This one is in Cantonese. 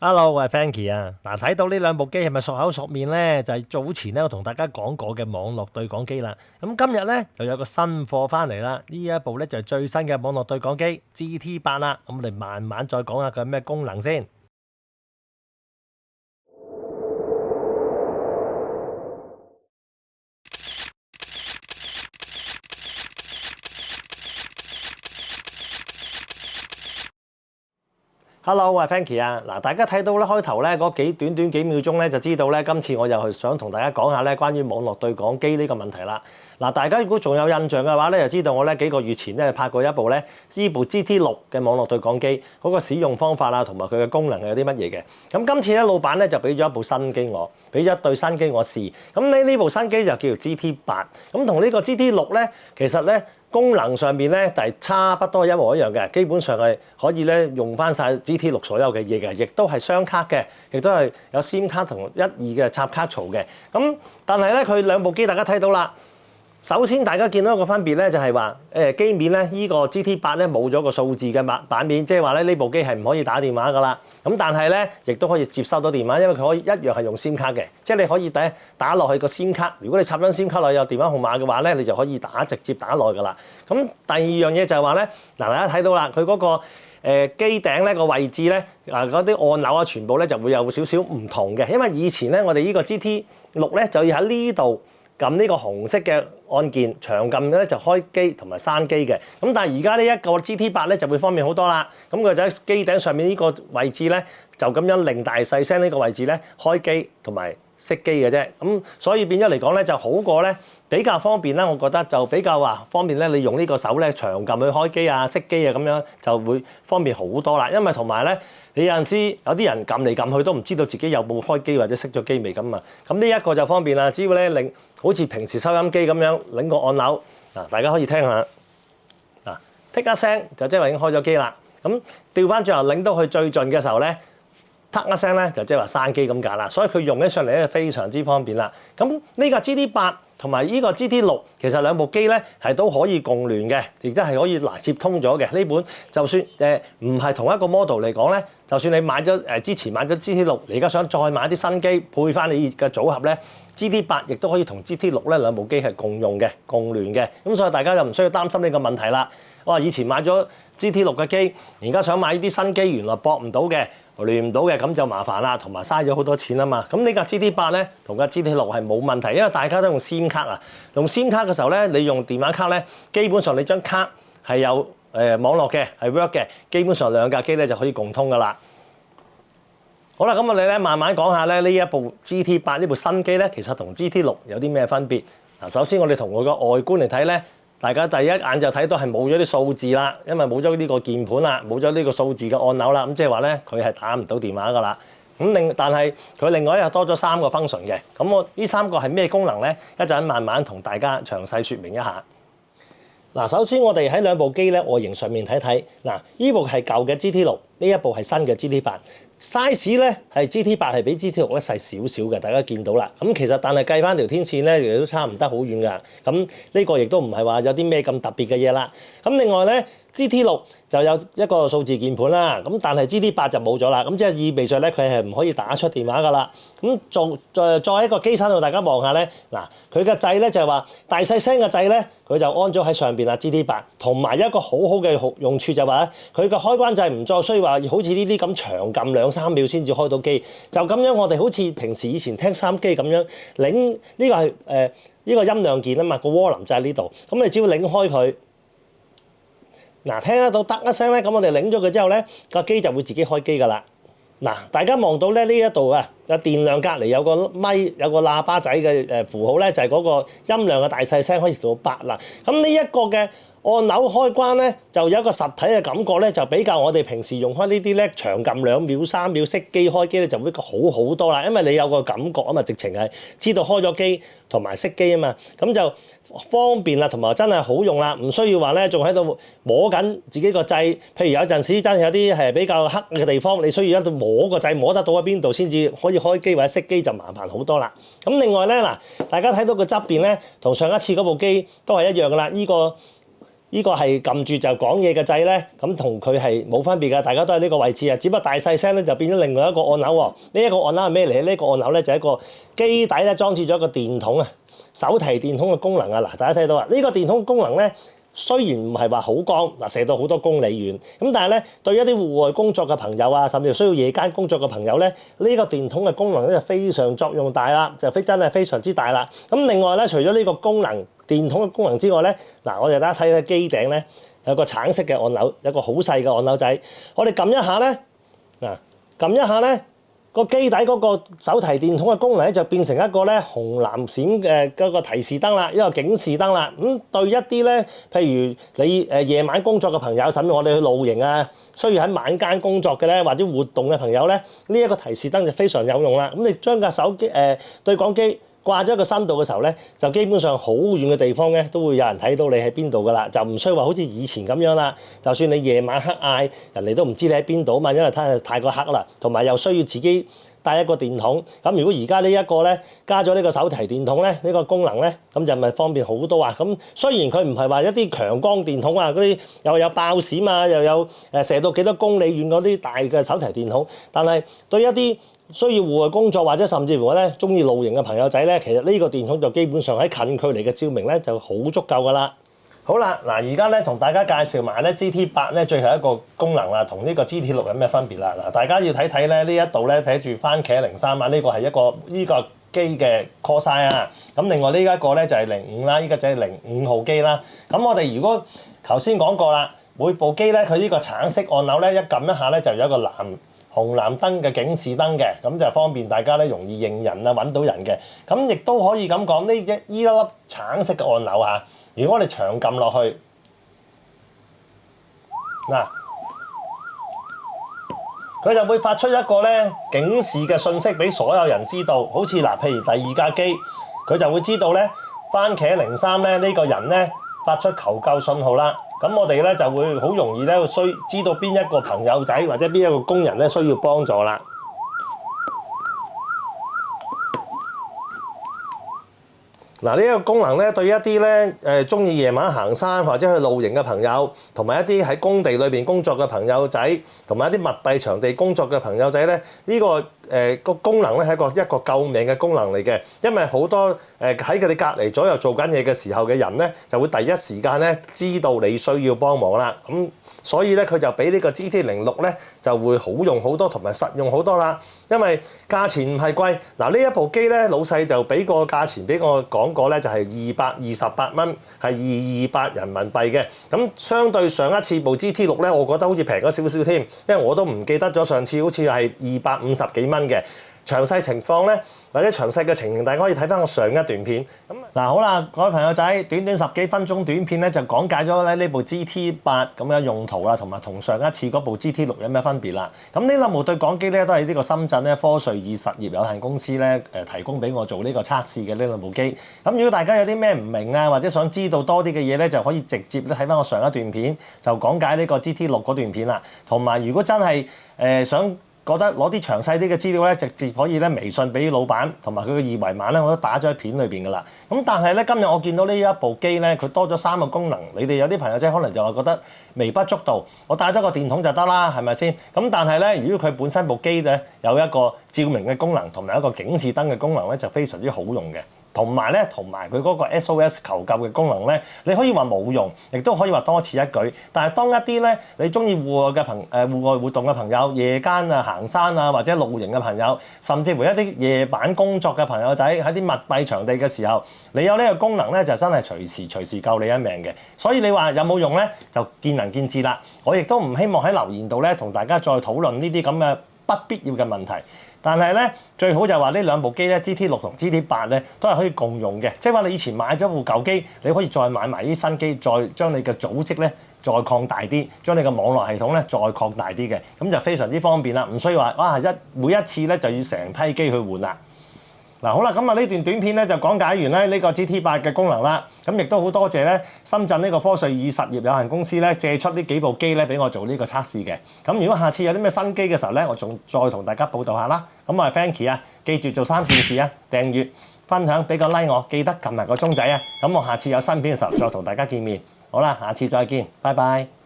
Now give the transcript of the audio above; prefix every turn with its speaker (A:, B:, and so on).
A: Hello，我係 Frankie 啊！嗱，睇到呢兩部機係咪熟口熟面呢？就係早前咧我同大家講過嘅網絡對講機啦。咁今日咧又有個新貨翻嚟啦。呢一部咧就係最新嘅網絡對講機 GT8啦。咁我哋慢慢再講下佢有咩功能先。Hello，我係 Frankie 啊！嗱，大家睇到咧開頭咧嗰短幾秒鐘咧，就知道咧今次我又係想同大家講下咧關於網絡對講機呢個問題啦。嗱，大家如果仲有印象嘅話咧，就知道我咧幾個月前咧拍過一部咧呢部 GT6嘅網絡對講機嗰個使用方法啊，同埋佢嘅功能係有啲乜嘢嘅。咁今次咧老闆咧就俾咗一部新機我，俾咗一對新機我試。咁呢部新機就叫做 GT8。咁同呢個 GT6咧，其實咧功能上面咧係差不多一模一樣嘅，基本上係可以咧用翻晒 GT6 所有嘅嘢嘅，亦都係雙卡嘅，亦都係有 SIM 卡同1、2嘅插卡槽嘅。咁但係咧佢兩部機大家睇到啦。首先大家見到一個分別咧，就係話機面咧呢個 GT8咧冇咗個數字嘅版面，即係話咧呢部機係唔可以打電話噶啦。咁但係咧亦都可以接收到電話，因為佢可以一樣係用 SIM 卡嘅，即係你可以打落去個 SIM 卡。如果你插張 SIM 卡落去有電話號碼嘅話咧，你就可以直接打落去噶啦。咁第二樣嘢就係話咧，嗱大家睇到啦，佢嗰個機頂咧個位置咧嗰啲按鈕啊，全部咧就會有少少唔同嘅，因為以前咧我哋呢個 GT6咧就要喺呢度撳呢個紅色嘅按鍵，長撳咧就開機同埋閂機嘅。咁但係而家呢一個 GT8咧就會方便好多啦。咁佢就喺機頂上面呢個位置咧，就咁樣令大細聲呢個位置咧開機同埋熄機嘅啫。咁所以變咗嚟講咧就好過咧，比較方便啦。我覺得就比較話方便咧，你用呢個手咧長撳去開機啊、熄機啊咁樣就會方便好多啦。因為同埋咧，你有陣時有啲人撳嚟撳去都唔知道自己有冇開機或者熄咗機未咁啊。咁呢一個就方便啦，只要咧令好似平時收音機咁樣擰個按鈕嗱，大家可以聽下嗱，剔一聲就即係話已經開咗機啦。咁調翻轉頭擰到去最盡嘅時候咧，嗒一聲咧就即係話閂機咁解啦。所以佢用起上嚟咧非常之方便啦。咁呢個 GT8同埋呢個 GT6 其實兩部機咧係都可以共聯嘅，亦都係可以接通咗嘅。呢本就算唔係同一個 model 嚟講咧，就算你買咗之前買咗 GT6，你而家想再買啲新機配翻你嘅組合咧，GT8亦都可以同 GT6咧兩部機係共用嘅、共聯嘅。咁所以大家就唔需要擔心呢個問題啦。我話以前買咗 GT6 嘅機，而家想買呢啲新機，原來駁唔到嘅。聯唔到嘅咁就麻煩啦，同埋嘥咗好多錢啊嘛。咁呢架 GT8咧同架 GT6係冇問題，因為大家都用 SIM 卡啊。用 SIM 卡嘅時候咧，你用電話卡咧，基本上你張卡係有網絡嘅，係 work 嘅，基本上兩架機咧就可以共通噶啦。好啦，咁我哋咧慢慢講下咧呢一部 GT8 呢部新機咧，其實同 GT6 有啲咩分別？嗱，首先我哋從佢個外觀嚟睇咧。大家第一眼就睇到係冇咗啲數字啦，因為冇咗呢個鍵盤啦，冇咗呢個數字嘅按鈕啦，咁即係話咧佢係打唔到電話噶啦。但係佢另外又多咗3個 function 嘅，咁我呢3個係咩功能咧？一陣慢慢同大家詳細説明一下。嗱，首先我哋喺兩部機咧外形上面睇睇，嗱，呢部係舊嘅 GT6，呢一部係新嘅 GT8。size 咧係 GT8 係比 GT6 咧細少少嘅，大家見到啦。咁其實但係計翻條天線咧，亦都差唔得好遠㗎。咁呢個亦都唔係話有啲咩咁特別嘅嘢啦。咁另外咧 GT6 就有一個數字鍵盤啦，咁但係 GT8 就冇咗啦。咁即係意味著咧佢係唔可以打出電話㗎啦。咁再喺個機身度，大家望下咧，嗱佢嘅掣咧就係話大細聲嘅掣咧，佢就安咗喺上邊啦。GT8 同埋一個好好嘅用處就係話咧，佢個開關掣唔再需要話好似呢啲咁長撳2-3秒先至開到機，就咁樣我哋好似平時以前聽收音機咁樣擰呢個係呢個音量鍵啊嘛，個渦輪就喺呢度，咁你只要擰開佢。嗱，聽得到得一聲咧，咁我哋擰咗佢之後咧，個機就會自己開機㗎啦。嗱，大家望到咧呢一度啊，有電量隔離有個咪，有個喇叭仔嘅符號咧，就係嗰個音量嘅大細聲可以調到8啦。咁呢一個嘅按鈕開關咧，就有一個實體嘅感覺咧，就比較我哋平時用開呢啲咧長撳2秒、3秒熄機開機咧，就會好好多啦。因為你有個感覺啊嘛，直情係知道開咗機同埋熄機啊嘛，咁就方便啦，同埋真係好用啦，唔需要話咧仲喺度摸緊自己個掣。譬如有陣時真係有啲係比較黑嘅地方，你需要一度摸個掣，摸得到喺邊度先至可以開機或者熄機，就麻煩好多啦。咁另外咧嗱，大家睇到個側邊咧，同上一次嗰部機都係一樣噶啦，呢個呢個係撳住就講嘢嘅掣咧，咁同佢係冇分別㗎，大家都喺呢個位置啊，只不過大細聲咧就變咗另外一個按鈕喎。呢一個按鈕係咩嚟？呢個按鈕咧就係一個機底咧裝置咗一個電筒啊，手提電筒嘅功能啊。嗱，大家睇到啊，呢個電筒功能咧雖然唔係話好光，嗱射到好多公里遠，咁但係咧對一啲戶外工作嘅朋友啊，甚至需要夜間工作嘅朋友咧，呢個電筒嘅功能咧就非常作用大啦，就真係非常之大啦。咁另外咧，除咗呢個功能，電筒嘅功能之外咧，嗱，我哋大家睇睇機頂咧有個橙色嘅按鈕，有個好細嘅按鈕仔，我哋撳一下咧，嗱，撳一下咧，個機底嗰個手提電筒嘅功能咧就變成一個咧紅藍閃嘅嗰個提示燈啦，一個警示燈啦。咁對一啲咧，譬如你夜晚工作嘅朋友，甚至我哋去露營啊，需要喺晚間工作嘅咧，或者活動嘅朋友咧，呢一個提示燈就非常有用啦。咁你將架手機對講機掛咗一個深度嘅時候咧，就基本上好遠嘅地方咧，都會有人睇到你喺邊度噶啦，就唔需要話好似以前咁樣啦。就算你夜晚黑嗌，人哋都唔知你喺邊度啊嘛，因為太過黑啦，同埋又需要自己帶一個電筒。咁如果而家呢一個咧加咗呢個手提電筒咧，呢個功能咧，咁就咪方便好多啊。咁雖然佢唔係話一啲強光電筒啊，嗰啲又有爆閃啊，又有射到幾多公里遠嗰啲大嘅手提電筒，但係對一啲需要戶外工作或者甚至乎咧中意露營嘅朋友仔咧，其實呢個電筒就基本上喺近距離嘅照明咧就好足夠噶啦。好啦，嗱而家咧同大家介紹埋咧 GT8 咧最後一個功能啦，同呢個 GT6有咩分別啦？嗱，大家要睇睇咧呢一度咧睇住番茄03啊，呢個係一個呢個機嘅 call sign 啊。咁另外呢一個咧就係05啦，呢個就係05號機啦。咁我哋如果頭先講過啦，每部機咧佢呢個橙色按鈕咧一撳一下咧就有一個紅藍燈嘅警示燈嘅，咁就方便大家咧容易認人啊，揾到人嘅。咁亦都可以咁講，呢一粒橙色嘅按鈕嚇，如果我哋長撳落去，嗱，佢就會發出一個咧警示嘅訊息俾所有人知道。好似嗱，譬如第二架機，佢就會知道咧番茄03咧呢個人咧發出求救信號啦。咁我哋咧就會好容易咧知道邊一個朋友仔或者邊一個工人咧需要幫助啦。嗱，呢一個功能咧對一啲咧中意夜晚行山或者去露營嘅朋友，同埋一啲喺工地裏邊工作嘅朋友仔，同埋一啲密閉場地工作嘅朋友仔咧，呢個個功能咧係一個救命嘅功能嚟嘅，因為好多喺佢哋隔離左右做緊嘢嘅時候嘅人咧，就會第一時間咧知道你需要幫忙啦。咁所以咧佢就比呢個 GT06咧就會好用好多，同埋實用好多啦。因為價錢唔係貴，嗱呢一部機咧老細就俾個價錢俾我講過咧，就係228蚊，係228人民幣嘅。咁相對上一次部 GT6咧，我覺得好似平咗少少添，因為我都唔記得咗上次好似係250幾蚊嘅。詳細情況咧，或者詳細嘅情形，大家可以睇翻我上一段片。咁嗱好啦，各位朋友仔，短短10幾分鐘短片咧，就講解咗咧呢部 GT8 咁嘅用途啦，同埋同上一次嗰部 GT6有咩分別啦。咁呢兩部對講機咧，都係呢個深圳咧科瑞爾實業有限公司咧提供俾我做呢個測試嘅呢兩部機。咁如果大家有啲咩唔明啊，或者想知道多啲嘅嘢咧，就可以直接咧睇翻我上一段片，就講解呢個 GT6嗰段片啦。同埋如果真係想覺得攞啲詳細啲嘅資料咧，直接可以咧微信俾老闆，同埋佢嘅二維碼咧，我都打咗喺片裏邊噶啦。咁但係咧，今日我見到呢一部機咧，佢多咗3個功能。你哋有啲朋友仔可能就話覺得微不足道，我帶咗個電筒就得啦，係咪先？咁但係咧，如果佢本身部機咧有一個照明嘅功能，同埋一個警示燈嘅功能咧，就非常之好用嘅。同埋佢嗰個 SOS 求救嘅功能咧，你可以話冇用，亦都可以話多此一舉。但係當一啲咧你中意戶外活動嘅朋友，夜間啊行山啊或者露營嘅朋友，甚至乎一啲夜晚工作嘅朋友仔喺啲密閉場地嘅時候，你有呢個功能咧，就真係隨時救你一命嘅。所以你話有冇用咧，就見仁見智啦。我亦都唔希望喺留言度咧同大家再討論呢啲咁嘅不必要嘅問題。但係咧，最好就係話呢兩部機咧 ，GT6 同 GT8咧，都係可以共用嘅。即係話你以前買咗部舊機，你可以再買埋啲新機，再將你嘅組織咧再擴大啲，將你嘅網絡系統咧再擴大啲嘅，咁就非常之方便啦。唔需要話哇每一次咧就要成批機去換啦。嗱好啦，咁啊呢段短片咧就講解完咧呢個 GT8 嘅功能啦。咁亦都好多謝咧深圳呢個科瑞爾實業有限公司咧借出呢幾部機咧俾我做呢個測試嘅。咁如果下次有啲咩新機嘅時候咧，我仲再同大家報道下啦。咁我係 Frankie 啊，記住做3件事啊，訂閱、分享、俾個 like 我，記得撳埋個鐘仔啊。咁我下次有新片嘅時候再同大家見面。好啦，下次再見，拜拜。